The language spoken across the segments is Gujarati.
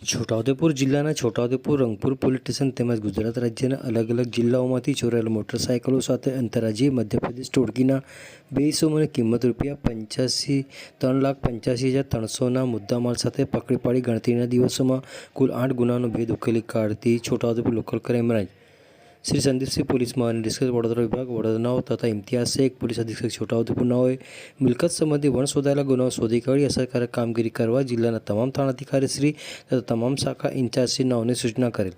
છોટાઉદેપુર જિલ્લાના છોટાઉદેપુર રંગપુર પોલીસ સ્ટેશન તેમજ ગુજરાત રાજ્યના અલગ અલગ જિલ્લાઓમાંથી ચોરાયેલ મોટરસાયકલો સાથે આંતરરાજ્યીય મધ્યપ્રદેશ ટોળકીના 2 ઇસમોને કિંમત ₹3,85,300ના મુદ્દામાલ સાથે પકડી પાડી ગણતરીના દિવસોમાં કુલ 8 ગુનાનો ભેદ ઉકેલી કાઢતી Chhotaudepur local crime branch Shri Sandeepsinh પોલીસ મહાનિરીક્ષક વડોદરા વિભાગ વડોદરાઓ તથા ઇમ્તિયાઝ શેખ પોલીસ અધિક્ષક છોટાઉદેપુરનાઓએ મિલકત સંબંધી વણ શોધાયેલા ગુનાઓ શોધી કાઢી અસરકારક કામગીરી કરવા જિલ્લાના તમામ થાણાધિકારી શ્રી તથા તમામ શાખા ઇન્ચાર્જ શ્રી નાઓને સૂચના કરેલ.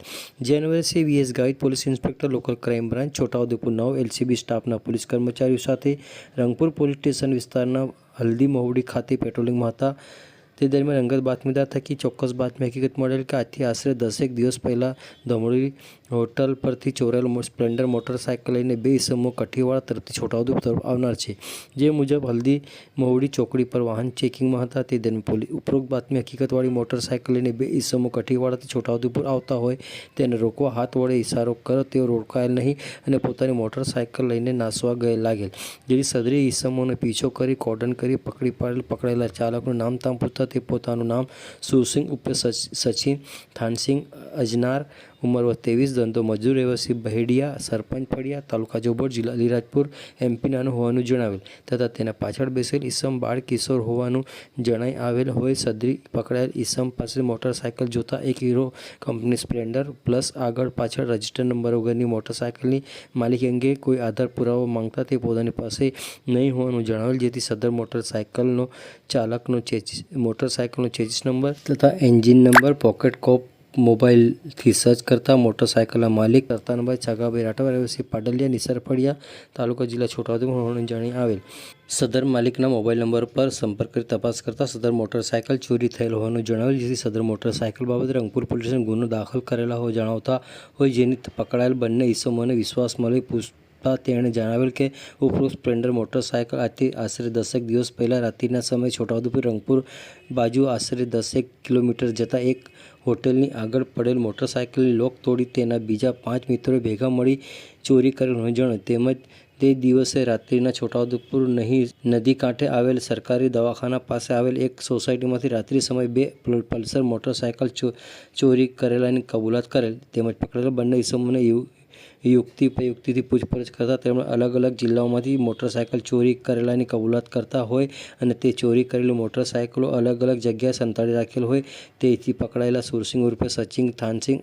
જે અન્વયે Shri VS Gavit police inspector local crime branch Chhotaudepur નાઓ એલસીબી સ્ટાફના પોલીસ કર્મચારીઓ સાથે રંગપુર પોલીસ સ્ટેશન વિસ્તારના હલ્દી મહુડી ખાતે પેટ્રોલિંગમાં હતા. તે દરમિયાન અંગત બાતમીદાર થકી ચોક્કસ બાતમી હકીકત મળેલ કે આજથી આશરે 10 દિવસ પહેલાં ધમોડી હોટલ પરથી ચોરાયેલ સ્પ્લેન્ડર મોટરસાયકલ લઈને 2 ઇસમો કઠીવાડા તરફથી છોટાઉદેપુર તરફ આવનાર છે. જે મુજબ હલ્દી મહુડી ચોકડી પર વાહન ચેકિંગમાં હતા. તે દરમિયાન ઉપરોક્ત બાતમી હકીકતવાળી મોટરસાયકલ લઈને 2 ઇસમો કઠીવાડાથી છોટાઉદેપુર આવતા હોય તેને રોકવા હાથ વડે ઇશારો કર્યો. તેઓ રોકાયેલ નહીં અને પોતાની મોટરસાયકલ લઈને નાસવા લાગેલ. જેથી સદરી ઇસમોનો પીછો કરી કોર્ડન કરી પકડી પાડેલ. પકડાયેલા ચાલકનું નામતામ પૂછતા તે પોતાનું નામ સુરસિંહ ઉર્ફે સચિન થાનસિંહ અજનાર ઉંમર 23 ધંધો મજૂર રહેવાસી બહેડિયા સરપંચ ફળિયા તાલુકા જોબોટ જિલ્લા અલીરાજપુર એમપીનાનું હોવાનું જણાવેલ તથા તેના પાછળ બેસેલ ઈસમ બાળ કિશોર હોવાનું જણાઈ આવેલ હોય. સદરી પકડાયેલ ઈસમ પાસે મોટરસાયકલ જોતા એક હીરો કંપની સ્પ્લેન્ડર પ્લસ આગળ પાછળ રજિસ્ટર નંબર વગરની મોટરસાયકલની માલિકી અંગે કોઈ આધાર પુરાવો માંગતા તે પોતાની પાસે નહીં હોવાનું જણાવેલ. જેથી સદર મોટરસાયકલનો મોટરસાયકલનો ચેસિસ નંબર તથા એન્જિન નંબર પોકેટ કોપ મોબાઈલથી સર્ચ કરતા મોટરસાયકલના માલિક સરતાનભાઈ છગાભાઈ રાઠવા રહેવાસી પાડલિયા નિસર ફળિયા તાલુકા જિલ્લા છોટાઉદેપુર હોવાનું જાણી આવેલ. સદર માલિકના મોબાઈલ નંબર પર સંપર્ક કરી તપાસ કરતા સદર મોટરસાયકલ ચોરી થયેલ હોવાનું જણાવેલ. જેથી સદર મોટરસાયકલ બાબતે રંગપુર પોલીસ સ્ટેશન ગુનો દાખલ કરેલા હોય જણાવતા હોય. જેની પકડાયેલ બંને ઇસમોને વિશ્વાસ મળી તેણે જણાવેલ કે ઉપરોક્ત સ્પ્લેન્ડર મોટરસાયકલ આજથી આશરે 10 દિવસ પહેલાં રાત્રિના સમયે છોટાઉદેપુર રંગપુર બાજુ આશરે 10 કિલોમીટર જતાં એક હોટેલની આગળ પડેલ મોટરસાયકલની લોક તોડી તેના બીજા 5 મિત્રોએ ભેગા મળી ચોરી કરેલ હોવાનું જણાવ્યું. તેમજ તે દિવસે રાત્રિના છોટાઉદેપુર નદી કાંઠે આવેલ સરકારી દવાખાના પાસે આવેલ એક સોસાયટીમાંથી રાત્રિ સમયે 2 પલ્સર મોટરસાયકલ ચોરી કરેલાની કબૂલાત કરેલ. તેમજ પકડાયેલા બંને ઇસમોને યુક્તિથી પૂછપરછ કરતા તેમણે અલગ અલગ જિલ્લાઓમાંથી મોટરસાયકલ ચોરી કરેલાની કબૂલાત કરતા હોય અને તે ચોરી કરેલી મોટરસાયકલો અલગ અલગ જગ્યાએ સંતાડી રાખેલ હોય. તેથી પકડાયેલા સુરસિંહ ઉર્ફે સચિન થાનસિંહ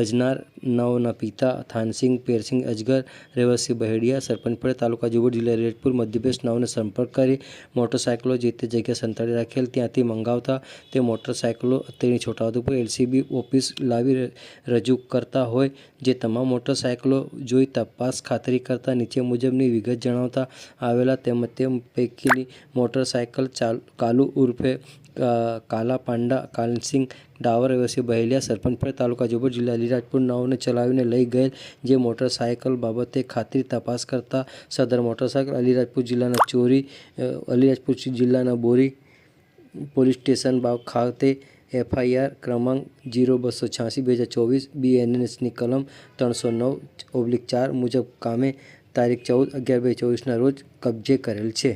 અજનાર નાઓના પિતા થાનસિંહ પેરસિંહ અજગર રહેવાસી બહેડિયા સરપંચ ફળિયા તાલુકા જોબોટ જિલ્લા અલીરાજપુર મધ્યપ્રદેશ નાઓને સંપર્ક કરી મોટરસાયકલો જે તે જગ્યાએ સંતાડી રાખેલ ત્યાંથી મંગાવતા તે મોટરસાયકલો અત્રેની છોટાઉદેપુર એલસીબી ઓફિસ લાવી રજૂ કરતા હોય. જે તમામ મોટરસાયકલો જોઈ તપાસ ખાતરી કરતા નીચે મુજબની વિગત જણાવતા આવેલા. તે પૈકીની મોટરસાયકલ કાલુ ઉર્ફે કાલા પાંડા કાનસિંહ ડાવર રહેવાસી બહેલિયા સરપંચ ફળિયા તાલુકા જોબોટ જિલ્લા અલીરાજપુર નાઓને ચલાવીને લઈ ગયેલ. જે મોટરસાયકલ બાબતે ખાતરી તપાસ કરતા સદર મોટરસાયકલ અલીરાજપુર જિલ્લાના બોરી પોલીસ સ્ટેશન ખાતે એફઆઈઆર ક્રમાંક 0286/2024 બીએનએસની કલમ 309/4 મુજબ કામે તારીખ 14/11/2024ના રોજ કબજે કરેલ છે.